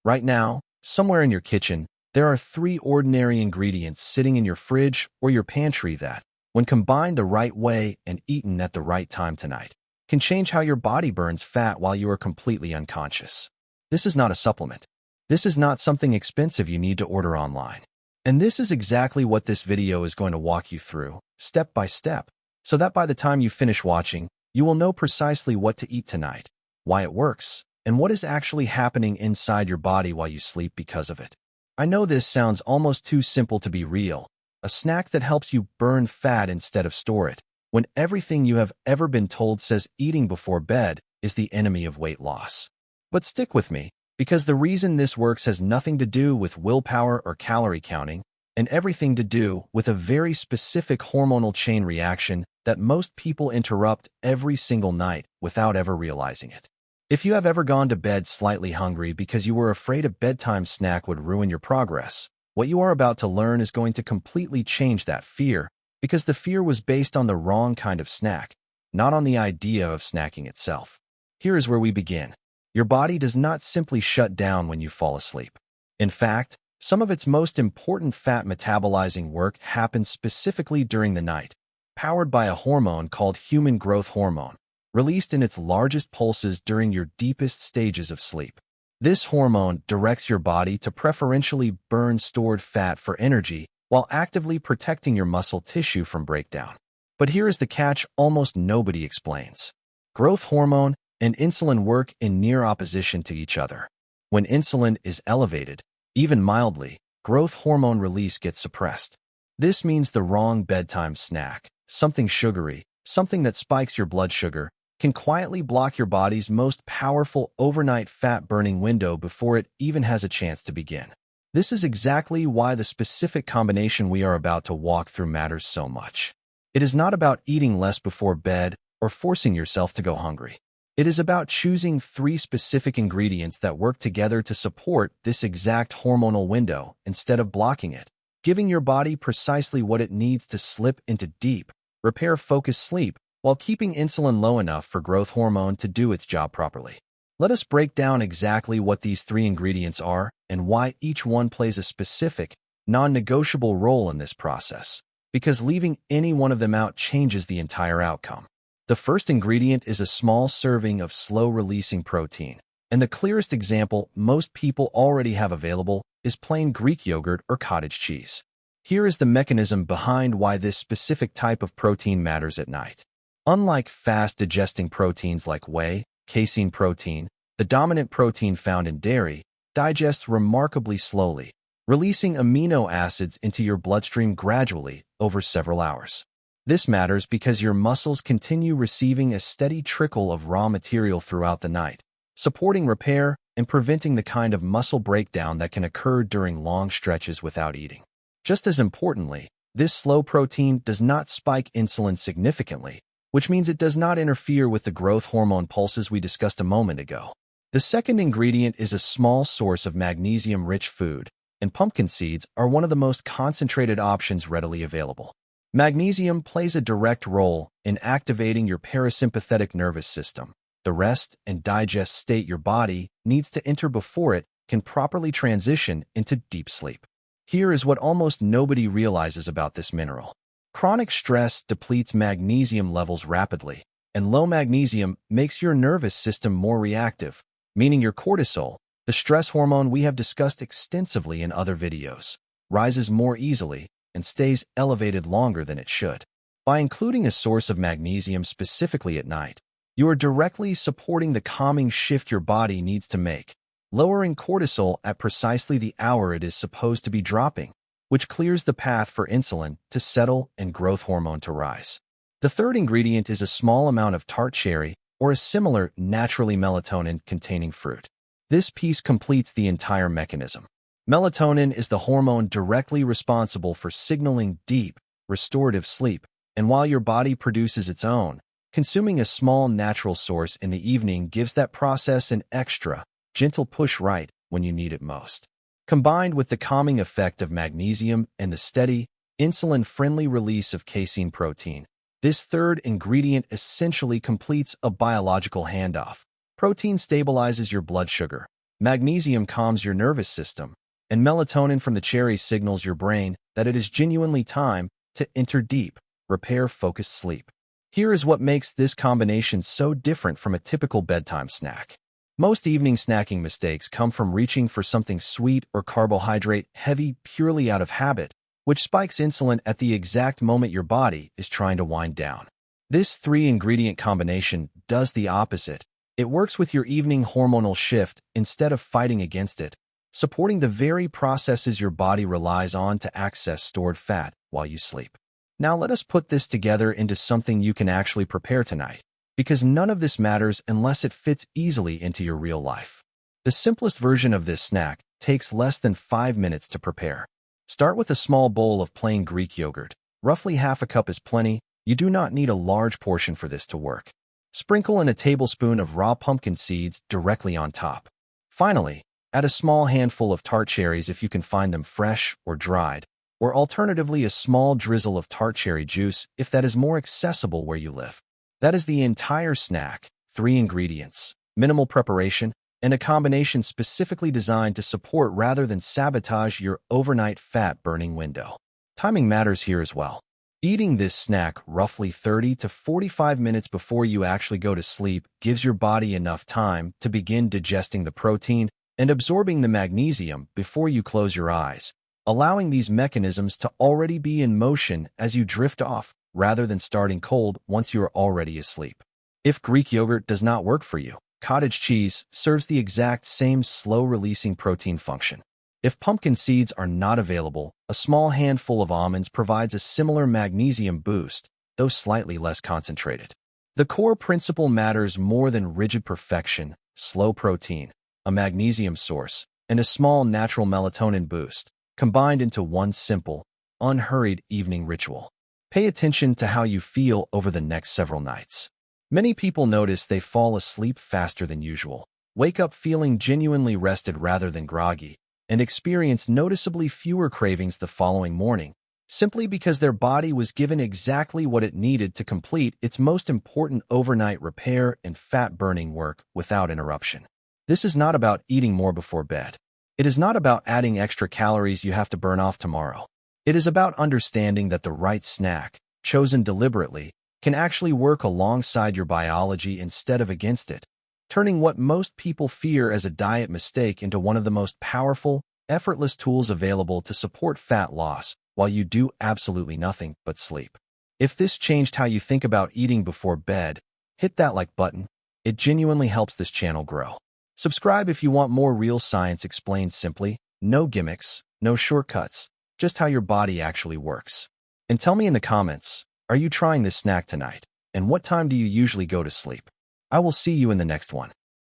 Right now, somewhere in your kitchen, there are three ordinary ingredients sitting in your fridge or your pantry that, when combined the right way and eaten at the right time tonight, can change how your body burns fat while you are completely unconscious. This is not a supplement. This is not something expensive you need to order online. And this is exactly what this video is going to walk you through, step by step, so that by the time you finish watching, you will know precisely what to eat tonight, why it works, and what is actually happening inside your body while you sleep because of it. I know this sounds almost too simple to be real, a snack that helps you burn fat instead of store it, when everything you have ever been told says eating before bed is the enemy of weight loss. But stick with me, because the reason this works has nothing to do with willpower or calorie counting, and everything to do with a very specific hormonal chain reaction that most people interrupt every single night without ever realizing it. If you have ever gone to bed slightly hungry because you were afraid a bedtime snack would ruin your progress, what you are about to learn is going to completely change that fear, because the fear was based on the wrong kind of snack, not on the idea of snacking itself. Here is where we begin. Your body does not simply shut down when you fall asleep. In fact, some of its most important fat metabolizing work happens specifically during the night, powered by a hormone called human growth hormone, released in its largest pulses during your deepest stages of sleep. This hormone directs your body to preferentially burn stored fat for energy while actively protecting your muscle tissue from breakdown. But here is the catch almost nobody explains. Growth hormone and insulin work in near opposition to each other. When insulin is elevated, even mildly, growth hormone release gets suppressed. This means the wrong bedtime snack, something sugary, something that spikes your blood sugar, can quietly block your body's most powerful overnight fat-burning window before it even has a chance to begin. This is exactly why the specific combination we are about to walk through matters so much. It is not about eating less before bed or forcing yourself to go hungry. It is about choosing three specific ingredients that work together to support this exact hormonal window instead of blocking it, giving your body precisely what it needs to slip into deep, repair-focused sleep while keeping insulin low enough for growth hormone to do its job properly. Let us break down exactly what these three ingredients are and why each one plays a specific, non-negotiable role in this process, because leaving any one of them out changes the entire outcome. The first ingredient is a small serving of slow-releasing protein, and the clearest example most people already have available is plain Greek yogurt or cottage cheese. Here is the mechanism behind why this specific type of protein matters at night. Unlike fast-digesting proteins like whey, casein protein, the dominant protein found in dairy, digests remarkably slowly, releasing amino acids into your bloodstream gradually over several hours. This matters because your muscles continue receiving a steady trickle of raw material throughout the night, supporting repair and preventing the kind of muscle breakdown that can occur during long stretches without eating. Just as importantly, this slow protein does not spike insulin significantly, which means it does not interfere with the growth hormone pulses we discussed a moment ago. The second ingredient is a small source of magnesium-rich food, and pumpkin seeds are one of the most concentrated options readily available. Magnesium plays a direct role in activating your parasympathetic nervous system, the rest and digest state your body needs to enter before it can properly transition into deep sleep. Here is what almost nobody realizes about this mineral. Chronic stress depletes magnesium levels rapidly, and low magnesium makes your nervous system more reactive, meaning your cortisol, the stress hormone we have discussed extensively in other videos, rises more easily and stays elevated longer than it should. By including a source of magnesium specifically at night, you are directly supporting the calming shift your body needs to make, lowering cortisol at precisely the hour it is supposed to be dropping, which clears the path for insulin to settle and growth hormone to rise. The third ingredient is a small amount of tart cherry or a similar naturally melatonin-containing fruit. This piece completes the entire mechanism. Melatonin is the hormone directly responsible for signaling deep, restorative sleep, and while your body produces its own, consuming a small natural source in the evening gives that process an extra, gentle push right when you need it most. Combined with the calming effect of magnesium and the steady, insulin-friendly release of casein protein, this third ingredient essentially completes a biological handoff. Protein stabilizes your blood sugar, Magnesium calms your nervous system, and melatonin from the cherry signals your brain that it is genuinely time to enter deep, repair-focused sleep. Here is what makes this combination so different from a typical bedtime snack. Most evening snacking mistakes come from reaching for something sweet or carbohydrate-heavy purely out of habit, which spikes insulin at the exact moment your body is trying to wind down. This three-ingredient combination does the opposite. It works with your evening hormonal shift instead of fighting against it, supporting the very processes your body relies on to access stored fat while you sleep. Now let us put this together into something you can actually prepare tonight, because none of this matters unless it fits easily into your real life. The simplest version of this snack takes less than 5 minutes to prepare. Start with a small bowl of plain Greek yogurt. Roughly half a cup is plenty. You do not need a large portion for this to work. Sprinkle in a tablespoon of raw pumpkin seeds directly on top. Finally, add a small handful of tart cherries if you can find them fresh or dried, or alternatively a small drizzle of tart cherry juice if that is more accessible where you live. That is the entire snack, 3 ingredients, minimal preparation, and a combination specifically designed to support rather than sabotage your overnight fat-burning window. Timing matters here as well. Eating this snack roughly 30 to 45 minutes before you actually go to sleep gives your body enough time to begin digesting the protein and absorbing the magnesium before you close your eyes, allowing these mechanisms to already be in motion as you drift off rather than starting cold once you are already asleep. If Greek yogurt does not work for you, cottage cheese serves the exact same slow-releasing protein function. If pumpkin seeds are not available, a small handful of almonds provides a similar magnesium boost, though slightly less concentrated. The core principle matters more than rigid perfection: slow protein, a magnesium source, and a small natural melatonin boost, combined into one simple, unhurried evening ritual. Pay attention to how you feel over the next several nights. Many people notice they fall asleep faster than usual, wake up feeling genuinely rested rather than groggy, and experience noticeably fewer cravings the following morning, simply because their body was given exactly what it needed to complete its most important overnight repair and fat-burning work without interruption. This is not about eating more before bed. It is not about adding extra calories you have to burn off tomorrow. It is about understanding that the right snack, chosen deliberately, can actually work alongside your biology instead of against it, turning what most people fear as a diet mistake into one of the most powerful, effortless tools available to support fat loss while you do absolutely nothing but sleep. If this changed how you think about eating before bed, hit that like button. It genuinely helps this channel grow. Subscribe if you want more real science explained simply, no gimmicks, no shortcuts, just how your body actually works. And tell me in the comments, are you trying this snack tonight? And what time do you usually go to sleep? I will see you in the next one.